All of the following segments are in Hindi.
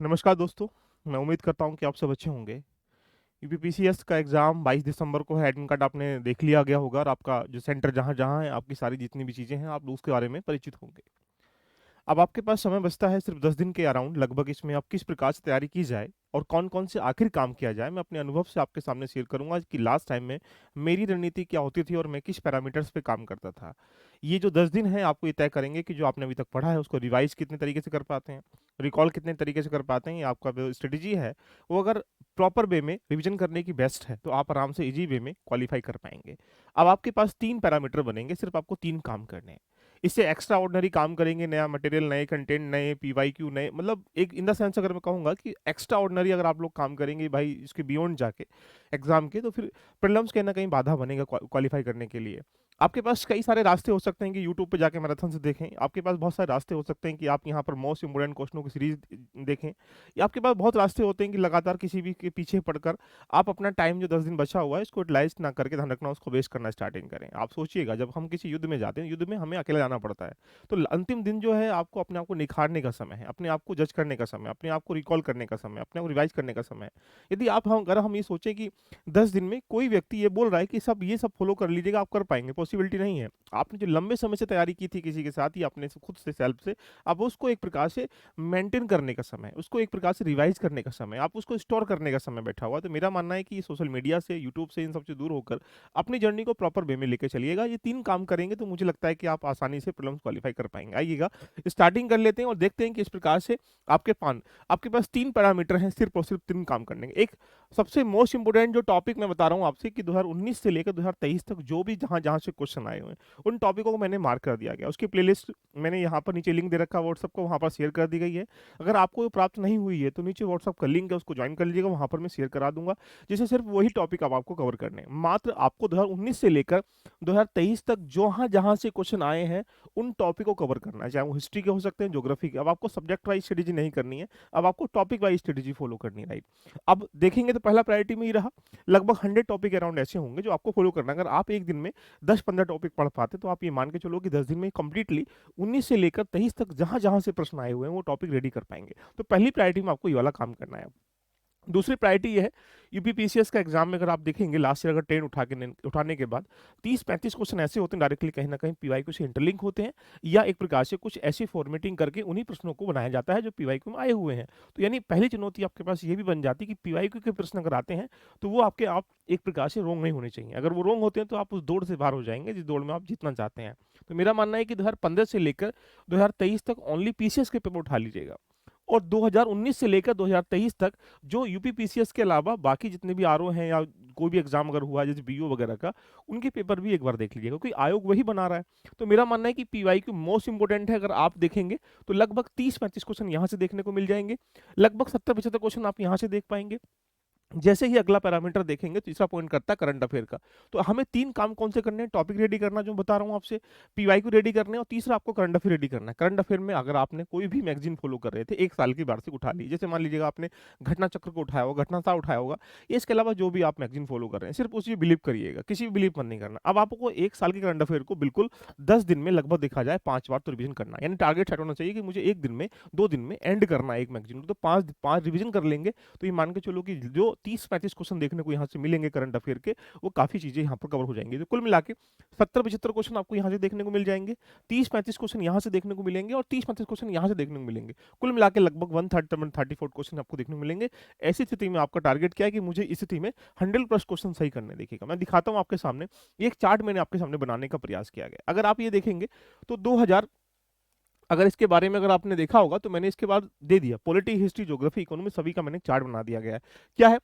नमस्कार दोस्तों। मैं उम्मीद करता हूँ कि आप सब अच्छे होंगे। यूपीपीसीएस का एग्ज़ाम 22 दिसंबर को है। एडमिट कार्ड आपने देख लिया गया होगा और आपका जो सेंटर जहाँ जहाँ है, आपकी सारी जितनी भी चीज़ें हैं, आप उसके बारे में परिचित होंगे। अब आपके पास समय बचता है सिर्फ 10 दिन के अराउंड लगभग। इसमें आप किस प्रकार से तैयारी की जाए और कौन कौन से आखिर काम किया जाए, मैं अपने अनुभव से आपके सामने शेयर करूंगा कि लास्ट टाइम में मेरी रणनीति क्या होती थी और मैं किस पैरामीटर्स पे काम करता था। ये जो 10 दिन है आपको ये तय करेंगे कि जो आपने अभी तक पढ़ा है उसको रिवाइज कितने तरीके से कर पाते हैं, रिकॉल कितने तरीके से कर पाते हैं। ये आपका जो स्ट्रेटेजी है वो अगर प्रॉपर वे में रिविजन करने की बेस्ट है तो आप आराम से इजी वे में क्वालिफाई कर पाएंगे। अब आपके पास 3 पैरामीटर बनेंगे, सिर्फ आपको 3 काम करने हैं। इससे एक्स्ट्रा ऑर्डिनरी काम करेंगे, नया मटेरियल, नए कंटेंट, नए पीवाईक्यू, नए मतलब एक इन द सेंस अगर मैं कहूँगा कि एक्स्ट्रा ऑर्डिनरी अगर आप लोग काम करेंगे भाई इसके बियॉन्ड जाके एग्जाम के, तो फिर प्रीलिम्स कहीं ना कहीं बाधा बनेगा क्वालिफाई करने के लिए। आपके पास कई सारे रास्ते हो सकते हैं कि यूट्यूब पे जाके मैराथन से देखें, आपके पास बहुत सारे रास्ते हो सकते हैं कि आप यहाँ पर मोस्ट इंपोर्टेंट क्वेश्चनों की सीरीज देखें, या आपके पास बहुत रास्ते होते हैं कि लगातार किसी भी के पीछे पड़कर आप अपना टाइम जो 10 दिन बचा हुआ है इसको यूटिलाइज ना करके, ध्यान रखना, उसको वेस्ट करना स्टार्टिंग करें। आप सोचिएगा जब हम किसी युद्ध में जाते हैं, युद्ध में हमें अकेले जाना पड़ता है, तो अंतिम दिन जो है आपको अपने आप को निखारने का समय है, अपने आप को जज करने का समय, अपने आप को रिकॉल करने का समय, अपने आप को रिवाइज करने का समय है। यदि आप हम अगर हम ये सोचें कि 10 दिन में कोई व्यक्ति ये बोल रहा है कि सब ये सब फॉलो कर लीजिएगा आप कर पाएंगे, पॉसिबिलिटी नहीं है। आपने जो लंबे समय से तैयारी की थी किसी के साथ या अपने से खुद से सेल्फ से, अब उसको एक प्रकार से मेंटेन करने का समय, उसको एक प्रकार से रिवाइज करने का समय, आप उसको स्टोर करने का समय बैठा हुआ। तो मेरा मानना है कि सोशल मीडिया से, यूट्यूब से, इन सबसे दूर होकर अपनी जर्नी को प्रॉपर वे में लेके चलिएगा। ये 3 काम करेंगे तो मुझे लगता है कि आप आसानी से प्रीलिम्स क्वालिफाई कर पाएंगे। आइएगा स्टार्टिंग कर लेते हैं और देखते हैं कि इस प्रकार से आपके पास 3 पैरामीटर हैं सिर्फ और सिर्फ 3 काम करने के। एक सबसे मोस्ट इंपोर्टेंट जो टॉपिक मैं बता रहा हूँ आपसे कि 2019 से लेकर 2023 तक जो भी जहां जहां से क्वेश्चन आए हुए हैं उन टॉपिकों को मैंने मार्क कर दिया गया। उसकी प्लेलिस्ट मैंने यहाँ पर नीचे लिंक दे रखा है, व्हाट्सअप को वहाँ पर शेयर कर दी गई है। अगर आपको वो प्राप्त नहीं हुई है तो नीचे व्हाट्सअप का लिंक है, उसको ज्वाइन कर लीजिएगा, वहाँ पर मैं शेयर करा दूंगा, जिससे सिर्फ वही टॉपिक अब आपको कवर करने हैं। मात्र आपको 2019 से लेकर 2023 तक जहां जहां से क्वेश्चन आए हैं उन टॉपिक को कवर करना है, चाहे वो हिस्ट्री के हो सकते हैं, ज्योग्राफी के। अब आपको सब्जेक्ट वाइज स्ट्रेटेजी नहीं करनी है, अब आपको टॉपिक वाइज स्ट्रेटेजी फॉलो करनी है, राइट। अब देखेंगे तो पहला प्रायोरिटी में ही रहा, लगभग 100 टॉपिक अराउंड ऐसे होंगे जो आपको फॉलो करना है। अगर आप एक दिन में 10-15 टॉपिक पढ़ पाते तो आप ये मान के चलो कि 10 दिन में कंप्लीटली 19 से लेकर 23 तक जहां जहां से प्रश्न आए हुए हैं वो टॉपिक रेडी कर पाएंगे। तो पहली प्रायोरिटी में आपको ये वाला काम करना है। दूसरी प्रायोरिटी ये है, यूपीपीसीएस का एग्जाम में अगर आप देखेंगे लास्ट ईयर अगर 10 उठाने के बाद 30-35 क्वेश्चन ऐसे होते हैं डायरेक्टली कहीं ना कहीं पीवाईक्यू से इंटरलिंक होते हैं, या एक प्रकार से कुछ ऐसी फॉर्मेटिंग करके उन्हीं प्रश्नों को बनाया जाता है जो पीवाईक्यू में आए हुए हैं। तो यानी पहली चुनौती आपके पास ये भी बन जाती है कि पीवाईक्यू के प्रश्न अगर आते हैं तो वो आपके आप एक प्रकार से रोंग नहीं होने चाहिए। अगर वो रोंग होते हैं तो आप उस दौड़ से बाहर हो जाएंगे जिस दौड़ में आप जीतना चाहते हैं। तो मेरा मानना है कि 2015 से लेकर 2023 तक ओनली पीसीएस के पेपर उठा लीजिएगा, और 2019 से लेकर 2023 तक जो यूपीपीसीएस के अलावा बाकी जितने भी आरओ हैं या कोई भी एग्जाम अगर हुआ है जैसे बीओ वगैरह का, उनके पेपर भी एक बार देख लीजिएगा क्योंकि आयोग वही बना रहा है। तो मेरा मानना है कि पीवाईक्यू मोस्ट इंपोर्टेंट है। अगर आप देखेंगे तो लगभग 30-35 क्वेश्चन यहाँ से देखने को मिल जाएंगे, लगभग 70-75 क्वेश्चन आप यहाँ से देख पाएंगे। जैसे ही अगला पैरामीटर देखेंगे, तीसरा पॉइंट करता है करंट अफेयर का। तो हमें 3 काम कौन से करने हैं, टॉपिक रेडी करना जो बता रहा हूँ आपसे, पीवाईक्यू रेडी करने हैं, और तीसरा आपको करंट अफेयर रेडी करना है। करंट अफेयर में अगर आपने कोई भी मैगजीन फॉलो कर रहे थे, 1 साल की वार्षिक उठा ली, जैसे मान लीजिएगा आपने घटना चक्र को उठाया होगा, घटना सा उठाया होगा, इसके अलावा जो भी आप मैगजीन फॉलो कर रहे हैं सिर्फ उसी बिलीव करिएगा, किसी भी बिलीव मत नहीं करना। अब आपको 1 साल के करंट अफेयर को बिल्कुल 10 दिन में लगभग देखा जाए 5 बार तो रिविजन करना है। यानी टारगेट सेट होना चाहिए कि मुझे एक दिन में, 2 दिन में एंड करना है एक मैगजीन को, तो 5 रिविजन कर लेंगे तो ये मान के चलो कि जो 30-35 क्वेश्चन देखने को यहाँ से मिलेंगे करंट अफेयर के, वो काफी चीजें यहाँ पर कवर हो जाएंगी। तो कुल मिला के 70-75 क्वेश्चन आपको यहाँ से देखने को मिल जाएंगे, 30-35 क्वेश्चन यहाँ से देखने को मिलेंगे, और 30-35 क्वेश्चन यहाँ से देखने को मिलेंगे। कुल मिला के लगभग 134 क्वेश्चन आपको देखने को मिलेंगे। ऐसी स्थिति में आपका टारगेट क्या है कि मुझे इस स्थिति में 100+ क्वेश्चन सही करने। देखिएगा मैं दिखाता हूँ आपके सामने, एक चार्ट मैंने आपके सामने बनाने का प्रयास किया गया। अगर आप ये देखेंगे तो 2000, अगर इसके बारे में अगर आपने देखा होगा तो मैंने इसके बाद दे दिया, पॉलिटी, हिस्ट्री, ज्योग्राफी, इकोनॉमी, सभी का मैंने चार्ट बना दिया गया है। क्या है,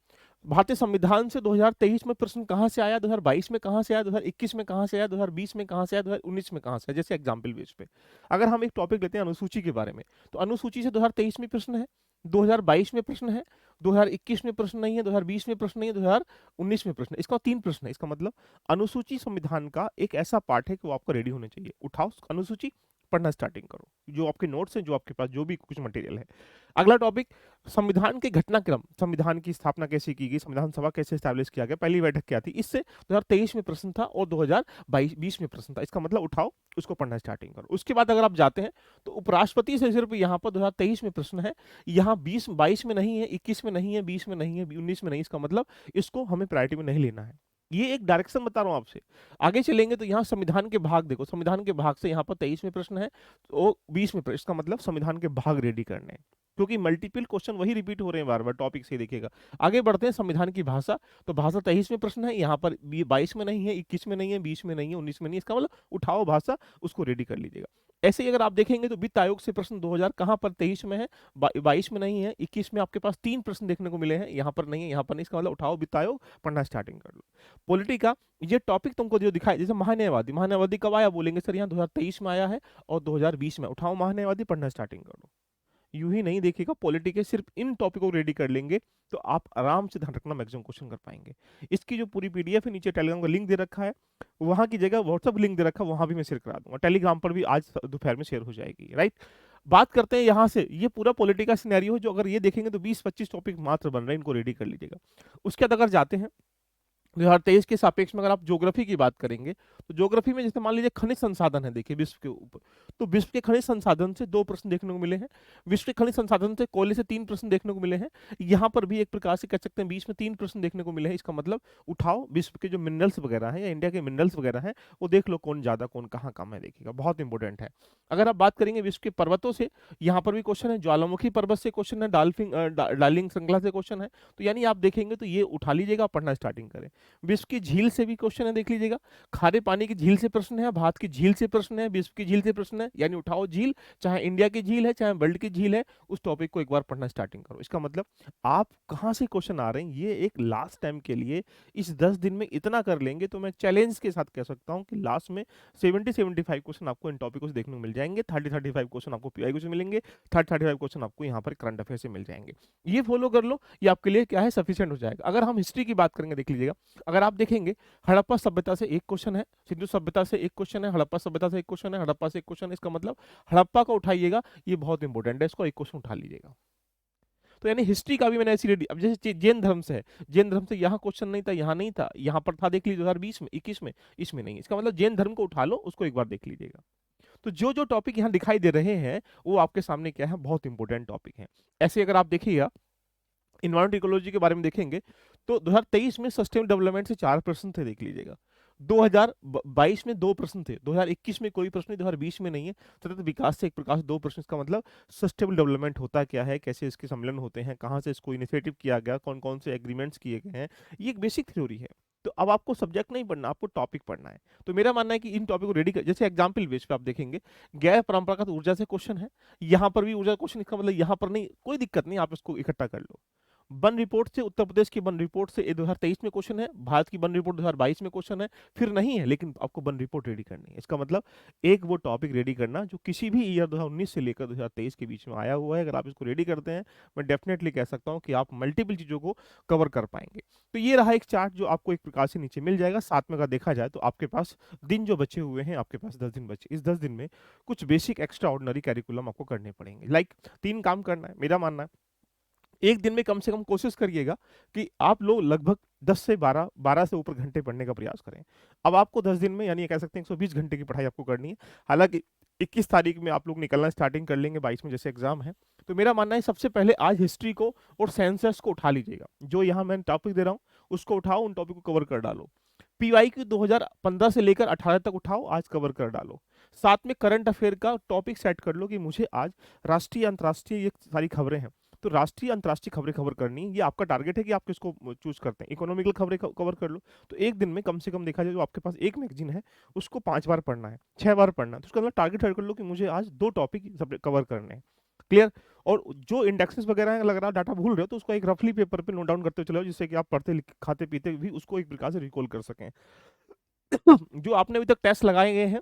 भारतीय संविधान से 2023 में प्रश्न कहां से आया, 2022 में कहां से आया, 2021 में कहां से आया, 2020 में कहां से आया, 2019 में कहां से आया, जैसे एग्जाम्पल बेस पे। अगर हम एक टॉपिक लेते हैं अनुसूची के बारे में, तो अनुसूची से 2023 में प्रश्न है, 2022 में प्रश्न है, 2021 में प्रश्न नहीं है, 2020 में प्रश्न नहीं है, 2019 में प्रश्न है। इसका 3 प्रश्न है। इसका मतलब अनुसूची संविधान का एक ऐसा पार्ट है कि वो आपको रेडी होने चाहिए। उठाओ अनुसूची, पढ़ना स्टार्टिंग करो, जो आपके नोट्स हैं, जो आपके पास जो भी कुछ मटेरियल है। अगला टॉपिक, संविधान के घटनाक्रम, संविधान की स्थापना कैसे की गई, संविधान सभा कैसे स्टैब्लिश किया गया, पहली बैठक क्या थी, इससे 2023 में प्रश्न था और 2022 में प्रश्न था। इसका मतलब उठाओ, उसको पढ़ना स्टार्टिंग करो। उसके बाद अगर आप जाते हैं तो उपराष्ट्रपति से सिर्फ यहाँ पर 2023 में प्रश्न है, यहाँ 22 में नहीं है, 21 में नहीं है, 20 में नहीं है, 19 में नहीं। इसका मतलब इसको हमें प्रायोरिटी में नहीं लेना है। ये एक डायरेक्शन बता रहा हूं आपसे। आगे चलेंगे तो यहाँ संविधान के भाग देखो, संविधान के भाग से यहाँ पर 23 में प्रश्न है, तो 20 में प्रश्न। इसका मतलब संविधान के भाग रेडी करने हैं, क्योंकि मल्टीपल क्वेश्चन वही रिपीट हो रहे हैं बार बार, टॉपिक से देखिएगा। आगे बढ़ते हैं, संविधान की भाषा, तो भाषा 23 में प्रश्न है, यहाँ पर 22 में नहीं है, 21 में नहीं है, 20 में नहीं है, 19 में नहीं है। इसका मतलब उठाओ भाषा, उसको रेडी कर लीजिएगा। ऐसे ही अगर आप देखेंगे तो वित्त आयोग से प्रश्न 2000 कहाँ पर 23 में है, 22 में नहीं है, 21 में आपके पास 3 प्रश्न देखने को मिले हैं, यहाँ पर नहीं है, यहाँ पर नहीं। इसका मतलब उठाओ वित्त आयोग, पढ़ना स्टार्टिंग कर लो। पॉलिटी का ये टॉपिक तुमको जो दिखाई, जैसे महान्यायवादी, महान्यायवादी कब आया बोलेंगे सर, यहाँ 2023 में आया है और 2020 में। उठाओ महान्यायवादी, पढ़ना स्टार्टिंग कर लो। यूं ही नहीं देखिएगा, पॉलिटी के सिर्फ इन टॉपिकों को रेडी कर लेंगे तो आप आराम से ध्यान रखना मैक्सिमम क्वेश्चन कर पाएंगे। इसकी जो पूरी पीडीएफ है नीचे टेलीग्राम का लिंक दे रखा है, वहां की जगह व्हाट्सएप लिंक दे रखा है, वहां भी मैं शेयर करा दूंगा, टेलीग्राम पर भी आज दोपहर में शेयर हो जाएगी, राइट। बात करते हैं यहाँ से, ये पूरा पॉलिटी का सिनेरियो है, जो अगर ये देखेंगे तो 20-25 टॉपिक मात्र बन रहे हैं, इनको रेडी कर लीजिएगा। उसके बाद अगर जाते हैं 2023 के सापेक्ष में, अगर आप ज्योग्राफी की बात करेंगे तो ज्योग्राफी में जैसे मान लीजिए खनिज संसाधन है, देखिए विश्व के ऊपर, तो विश्व के खनिज संसाधन से 2 प्रश्न देखने को मिले हैं, विश्व के खनिज संसाधन से कोयले से 3 प्रश्न देखने को मिले हैं। यहाँ पर भी एक प्रकार से कह सकते हैं 20 में 3 प्रश्न देखने को मिले हैं। इसका मतलब उठाओ विश्व के जो मिनरल्स वगैरह हैं या इंडिया के मिनरल्स वगैरह हैं, वो देख लो कौन ज्यादा कौन कहाँ कम है, देखिएगा बहुत इंपॉर्टेंट है। अगर आप बात करेंगे विश्व के पर्वतों से, यहाँ पर भी क्वेश्चन है, ज्वालामुखी पर्वत से क्वेश्चन है, डार्लिंग श्रृंखला से क्वेश्चन है, तो यानी आप देखेंगे तो ये उठा लीजिएगा, पढ़ना स्टार्टिंग करें। विश्व की झील से भी क्वेश्चन है, देख लीजिएगा, खारे पानी की झील से प्रश्न है, भारत की झील से प्रश्न है, विश्व की झील से प्रश्न है, यानी उठाओ झील, चाहे इंडिया की झील है चाहे वर्ल्ड की झील है, उस टॉपिक को एक बार पढ़ना स्टार्टिंग करो। इसका मतलब आप कहां से क्वेश्चन आ रहे हैं, ये एक लास्ट टाइम के लिए इस 10 दिन में इतना कर लेंगे तो मैं चैलेंज के साथ कह सकता हूं कि लास्ट में 70-75 क्वेश्चन आपको इन टॉपिकों से देखने को मिल जाएंगे, 30-35 क्वेश्चन आपको पीआईक्यू से मिलेंगे, 30-35 क्वेश्चन आपको यहाँ पर करंट अफेयर से मिल जाएंगे। ये फॉलो कर लो, ये आपके लिए क्या है, सफिशिएंट हो जाएगा। अगर हम हिस्ट्री की बात करेंगे, देख लीजिएगा, अगर आप देखेंगे हड़प्पा सभ्यता से एक क्वेश्चन है, सिंधु सभ्यता से एक क्वेश्चन है, हड़प्पा सभ्यता से एक क्वेश्चन है, हड़प्पा से एक क्वेश्चन है। इसका मतलब हड़प्पा को उठाइएगा, ये बहुत इंपॉर्टेंट है, इसको एक क्वेश्चन उठा लीजिएगा। तो यानी हिस्ट्री का भी मैंने ऐसी रेडी, अब जैसे जैन धर्म से है, जैन धर्म से यहाँ क्वेश्चन नहीं था, यहाँ नहीं था, यहाँ पर था, देख लीजिए 2020 में, 21 में, इसमें नहीं। इसका मतलब जैन धर्म को उठा लो, उसको एक बार देख लीजिएगा। तो जो जो टॉपिक यहाँ दिखाई दे रहे हैं वो आपके सामने क्या है, बहुत इंपॉर्टेंट टॉपिक है। ऐसे अगर आप देखिएगा इन्वायरमेंट इकोलॉजी के बारे में देखेंगे तो 2023 में सस्टेनेबल डेवलपमेंट से 4 प्रश्न थे, देख लीजिएगा। 2022 में 2 प्रश्न थे, 2021 में कोई प्रश्न नहीं, 2020 में नहीं है। सतत विकास से एक प्रकार से 2 प्रश्न। इसका मतलब सस्टेनेबल डेवलपमेंट होता क्या है, कैसे इसके सम्मेलन होते हैं, कहाँ से इसको इनिशिएटिव किया गया, कौन कौन से एग्रीमेंट्स किए गए हैं, ये एक बेसिक थ्योरी है। तो अब आपको सब्जेक्ट नहीं पढ़ना, आपको टॉपिक पढ़ना है। तो मेरा मानना है कि इन टॉपिक को रेडी कर, जैसे एग्जाम्पल बेस पे आप देखेंगे गैर परंपरागत ऊर्जा से क्वेश्चन है, यहाँ पर भी ऊर्जा क्वेश्चन, इसका मतलब यहाँ पर नहीं, कोई दिक्कत नहीं, आप इसको इकट्ठा कर लो। वन रिपोर्ट से, उत्तर प्रदेश की वन रिपोर्ट से 2023 में क्वेश्चन है, भारत की वन रिपोर्ट 2022 में क्वेश्चन है, फिर नहीं है, लेकिन आपको वन रिपोर्ट रेडी करनी है। इसका मतलब एक वो टॉपिक रेडी करना जो किसी भी ईयर 2019 से लेकर 2023 के बीच में आया हुआ है। अगर आप इसको रेडी करते हैं, मैं डेफिनेटली कह सकता हूं कि आप मल्टीपल चीजों को कवर कर पाएंगे। तो ये रहा एक चार्ट जो आपको एक प्रकार से नीचे मिल जाएगा। साथ में अगर देखा जाए तो आपके पास दिन जो बचे हुए हैं, आपके पास 10 दिन बचे, इस 10 दिन में कुछ बेसिक एक्स्ट्रा ऑर्डिनरी कैरिकुलम आपको करने पड़ेंगे। लाइक 3 काम करना है, मेरा मानना है एक दिन में कम से कम कोशिश करिएगा कि आप लोग लगभग 10 से 12 से ऊपर घंटे पढ़ने का प्रयास करें। अब आपको 10 दिन में, यानी कह सकते हैं 120 घंटे की पढ़ाई आपको करनी है। हालांकि 21 तारीख में आप लोग निकलना स्टार्टिंग कर लेंगे, 22 में जैसे एग्जाम है। तो मेरा मानना है सबसे पहले आज हिस्ट्री को और सेंसस को उठा लीजिएगा। जो यहाँ मैं टॉपिक दे रहा हूँ उसको उठाओ, उन टॉपिक को कवर कर डालो। पीवाई की 2015 से लेकर 18 तक उठाओ, आज कवर कर डालो। साथ में करंट अफेयर का टॉपिक सेट कर लो कि मुझे आज राष्ट्रीय अंतर्राष्ट्रीय ये सारी खबरें हैं, तो राष्ट्रीय अंतर्राष्ट्रीय खबरें कवर करनी है। ये आपका टारगेट है कि आप किसको चूज करते हैं। इकोनॉमिकल खबरें कवर कर लो। तो एक दिन में कम से कम देखा जाए तो आपके पास एक मैगजीन है, उसको 5 बार पढ़ना है, 6 बार पढ़ना है। तो उसका मतलब टारगेट सेट कर लो कि मुझे आज 2 टॉपिक कवर करने हैं। क्लियर। और जो इंडेक्सेस वगैरह है, लग रहा डाटा भूल रहे हो तो उसको एक रफली पेपर पे नोट डाउन करते चलो, जिससे कि आप पढ़ते खाते पीते भी उसको एक प्रकार से रिकॉल कर सकें। जो आपने अभी तक टेस्ट लगाए गए हैं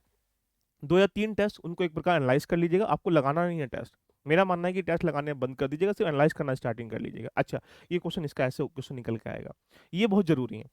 2 या 3 टेस्ट, उनको एक प्रकार एनालाइज कर लीजिएगा। आपको लगाना नहीं है टेस्ट, मेरा मानना है कि टेस्ट लगाने बंद कर दीजिएगा, सिर्फ एनालाइज करना स्टार्टिंग कर लीजिएगा। अच्छा, ये क्वेश्चन इसका ऐसे क्वेश्चन निकल के आएगा, ये बहुत जरूरी है।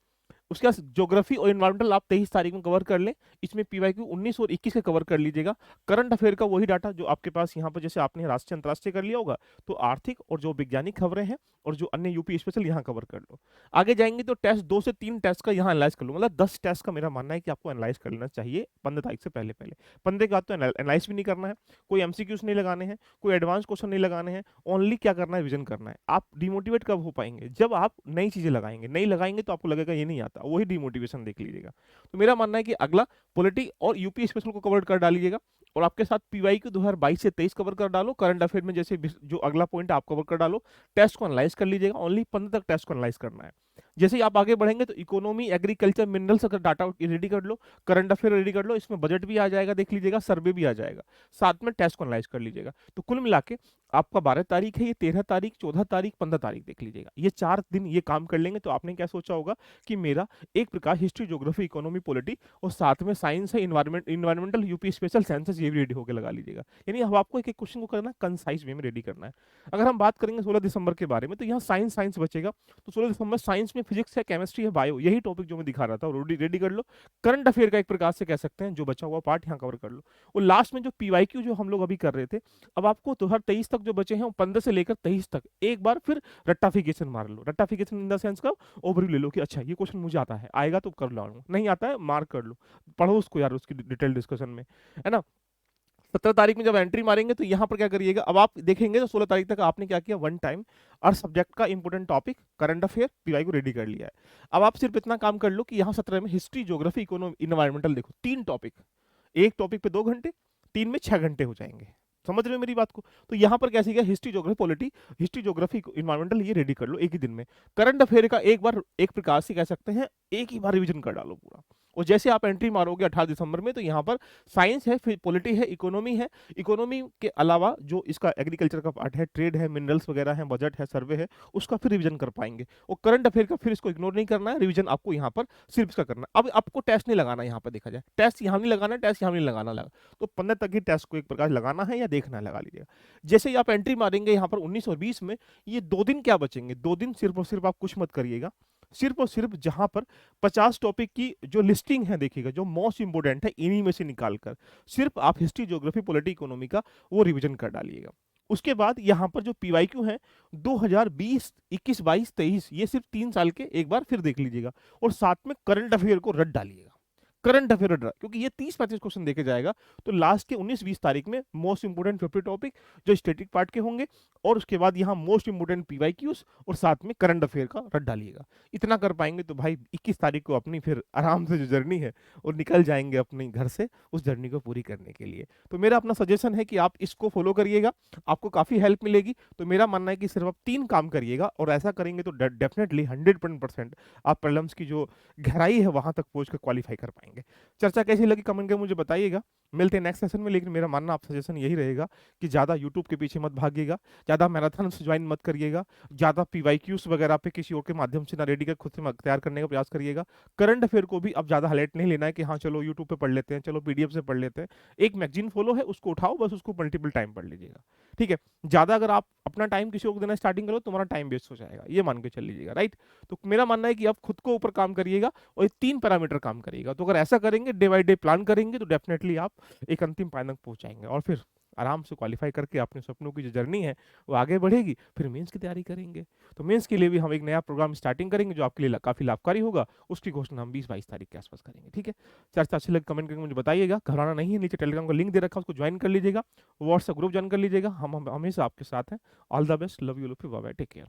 उसके बाद ज्योग्राफी और इन्वायरमेंटल आप 23 तारीख में कवर कर लें। इसमें पीवाईक्यू 19 और 21 के कवर कर लीजिएगा। करंट अफेयर का वही डाटा जो आपके पास यहाँ पर, जैसे आपने राष्ट्रीय अंतर्राष्ट्रीय कर लिया होगा, तो आर्थिक और जो वैज्ञानिक खबरें हैं और जो अन्य यूपी स्पेशल यहाँ कवर कर लो। आगे जाएंगे तो टेस्ट 2 से 3 टेस्ट का यहाँ एनालाइज कर लो, मतलब 10 टेस्ट का मेरा मानना है कि आपको एनालाइज कर लेना चाहिए 15 तारीख से पहले पहले। 15 के बाद तो एनालाइज भी नहीं करना है, कोई एमसीक्यूज नहीं लगाने हैं, कोई एडवांस क्वेश्चन नहीं लगाने हैं, ओनली क्या करना है, विजन करना है। आप डिमोटिवेट कब हो पाएंगे, जब आप नई चीजें लगाएंगे, नहीं लगाएंगे तो आपको लगेगा ये नहीं आता, वही डिमोटिवेशन देख लीजिएगा। तो मेरा मानना है कि अगला पॉलिटी और यूपी स्पेशल को कवर कर डालिएगा, और आपके साथ पीवाईक्यू 2022 से 23 कवर कर डालो। करंट अफेयर में जैसे जो अगला पॉइंट आप कवर कर डालो, टेस्ट को एनालाइज कर लीजिएगा, ओनली 15 तक टेस्ट को एनालाइज करना है। जैसे ही आप आगे बढ़ेंगे तो इकोनॉमी, एग्रीकल्चर, मिनरल्स अगर डाटा रेडी कर लो, करंट अफेयर रेडी कर लो, इसमें बजट भी आ जाएगा, देख लीजिएगा, सर्वे भी आ जाएगा, साथ में टेस्ट को एनालाइज कर लीजिएगा। तो कुल मिला के आपका 12 तारीख है, ये 13 तारीख, 14 तारीख, 15 तारीख देख लीजिएगा, ये 4 दिन ये काम कर लेंगे तो आपने क्या सोचा होगा कि मेरा एक प्रकार हिस्ट्री, ज्योग्राफी, इकोनॉमी, पॉलिटी और साथ में साइंस है, इन्वायरमेंटल, यूपी स्पेशल, साइंसेस, ये भी रेडी होकर लगा लीजिएगा। यानी अब आपको एक एक क्वेश्चन को करना कंसाइज वे में रेडी करना है। अगर हम बात करेंगे 16 दिसंबर के बारे में, तो यहाँ साइंस साइंस बचेगा, तो 16 दिसंबर साइंस में फिजिक्स है, केमिस्ट्री है, बायो, यही टॉपिक जो मैं दिखा रहा था रेडी कर लो। करंट अफेयर का एक प्रकार से कह सकते हैं, जो बचा हुआ पार्ट यहाँ कवर कर लो। और लास्ट में जो पीवाईक्यू जो हम लोग अभी कर रहे थे, अब आपको 2023 तक जो बचे हैं, 15 से लेकर 23 तक एक बार फिर रट्टाफिकेशन मार लो। रट्टाफिकेशन इन द सेंस का ओवरव्यू ले लो कि अच्छा ये क्वेश्चन मुझे आता है, आएगा तो कर लो, नहीं आता है मार्क कर लो, पढ़ो उसको यार उसकी डिटेल डिस्कशन में, है ना। 17 तारीख में जब एंट्री मारेंगे तो यहाँ पर क्या करिएगा, अब आप देखेंगे तो 16 तारीख तक आपने क्या किया, वन टाइम और सब्जेक्ट का important topic current affair PY को रेडी कर लिया है। अब आप सिर्फ इतना काम कर लो कि यहाँ 17 में हिस्ट्री, ज्योग्राफी, इकोनॉमी, इन्वायरमेंटल, देखो 3 टॉपिक, एक टॉपिक पे 2 घंटे, 3 में 6 घंटे हो जाएंगे। समझ रहे हो मेरी बात को। तो यहाँ पर कैसे गया, history, geography, polity, history, geography, environmental, ये रेडी कर लो एक ही दिन में। करंट अफेयर का एक बार, एक प्रकार से कह सकते हैं एक ही बार रिवीजन कर डालो पूरा। और जैसे आप एंट्री मारोगे 18 दिसंबर में, तो यहाँ पर साइंस है, फिर पॉलिटी है, इकोनॉमी है, इकोनॉमी के अलावा जो इसका एग्रीकल्चर का पार्ट है, ट्रेड है, मिनरल्स वगैरह है, बजट है, सर्वे है, उसका फिर रिवीजन कर पाएंगे। और करंट अफेयर का फिर इसको इग्नोर नहीं करना है, रिवीजन आपको यहाँ पर सिर्फ इसका करना है। अब आपको टेस्ट नहीं लगाना, यहाँ पर देखा जाए टेस्ट यहाँ नहीं लगाना, टेस्ट यहाँ नहीं लगाना लगा, तो 15 तक ही टेस्ट को एक प्रकार लगाना है या देखना है, लगा लीजिएगा। जैसे ही आप एंट्री मारेंगे यहाँ पर 19 और 20 में, ये 2 दिन क्या बचेंगे, 2 दिन सिर्फ और सिर्फ आप कुछ मत करिएगा, सिर्फ और सिर्फ जहां पर 50 टॉपिक की जो लिस्टिंग है देखिएगा, जो मोस्ट इंपोर्टेंट है, इन्हीं में से निकालकर सिर्फ आप हिस्ट्री, ज्योग्राफी, पॉलिटी, इकोनॉमी का वो रिवीजन कर डालिएगा। उसके बाद यहाँ पर जो पीवाईक्यू है 2020, 21, 22, 23, ये सिर्फ 3 साल के एक बार फिर देख लीजिएगा, और साथ में करंट अफेयर को रट डालिएगा। करंट अफेयर क्योंकि ये 30-35 क्वेश्चन देखे जाएगा, तो लास्ट के 19-20 तारीख में मोस्ट इंपोर्टेंट 50 टॉपिक जो स्टैटिक पार्ट के होंगे, और उसके बाद यहाँ मोस्ट इंपोर्टेंट पीवाईक्यूज और साथ में करंट अफेयर का रट डालिएगा। इतना कर पाएंगे तो भाई 21 तारीख को अपनी फिर आराम से जो जर्नी है और निकल जाएंगे अपने घर से उस जर्नी को पूरी करने के लिए। तो मेरा अपना सजेशन है कि आप इसको फॉलो करिएगा, आपको काफी हेल्प मिलेगी। तो मेरा मानना है कि सिर्फ आप 3 काम करिएगा, और ऐसा करेंगे तो डेफिनेटली 100% आप प्रॉब्लम्स की जो गहराई है वहां तक पहुंच कर क्वालिफाई कर पाएंगे। चर्चा कैसी लगी कमेंट करके मुझे बताइएगा। मिलते हैं नेक्स्ट सेशन में, लेकिन मेरा मानना आप सजेशन यही रहेगा कि ज़्यादा यूट्यूब के पीछे मत भागिएगा, ज़्यादा मैराथन से ज्वाइन मत करिएगा, ज़्यादा पीवाईक्यूज वगैरह पे किसी और के माध्यम से ना रेडी कर खुद से तैयार करने का प्रयास करिएगा। करंट अफेयर को भी अब ज़्यादा हाईलाइट नहीं लेना है कि हाँ चलो यूट्यूब पे पढ़ लेते हैं, चलो पीडीएफ से पढ़ लेते हैं। एक मैगजीन फॉलो है, उसको उठाओ, बस उसको मल्टीपल टाइम पढ़ लीजिएगा, ठीक है। ज़्यादा अगर आप अपना टाइम किसी और को देना स्टार्टिंग करो, तुम्हारा टाइम वेस्ट हो जाएगा, ये मान के चल लीजिएगा, राइट। तो मेरा मानना है कि आप खुद को ऊपर काम करिएगा और 3 पैरामीटर काम करिएगा। तो अगर ऐसा करेंगे, डे बाई डे प्लान करेंगे, तो डेफिनेटली आप एक अंतिम पायदान तक पहुंच जाएंगे, और फिर आराम से क्वालिफाई करके अपने सपनों की जो जर्नी है वो आगे बढ़ेगी। फिर मेंस की तैयारी करेंगे, तो मेंस के लिए भी हम एक नया प्रोग्राम स्टार्टिंग करेंगे जो आपके लिए काफी लाभकारी होगा। उसकी घोषणा हम 20-22 तारीख के आसपास करेंगे, ठीक है। चर्चा अच्छी लगे कमेंट करके मुझे बताइएगा, घबराना नहीं है, नीचे टेलीग्राम का लिंक दे रखा है, उसको ज्वाइन कर लीजिएगा, व्हाट्सएप ग्रुप ज्वाइन कर लीजिएगा, हम हमेशा आपके साथ हैं। All the best, love you, bye bye, take care.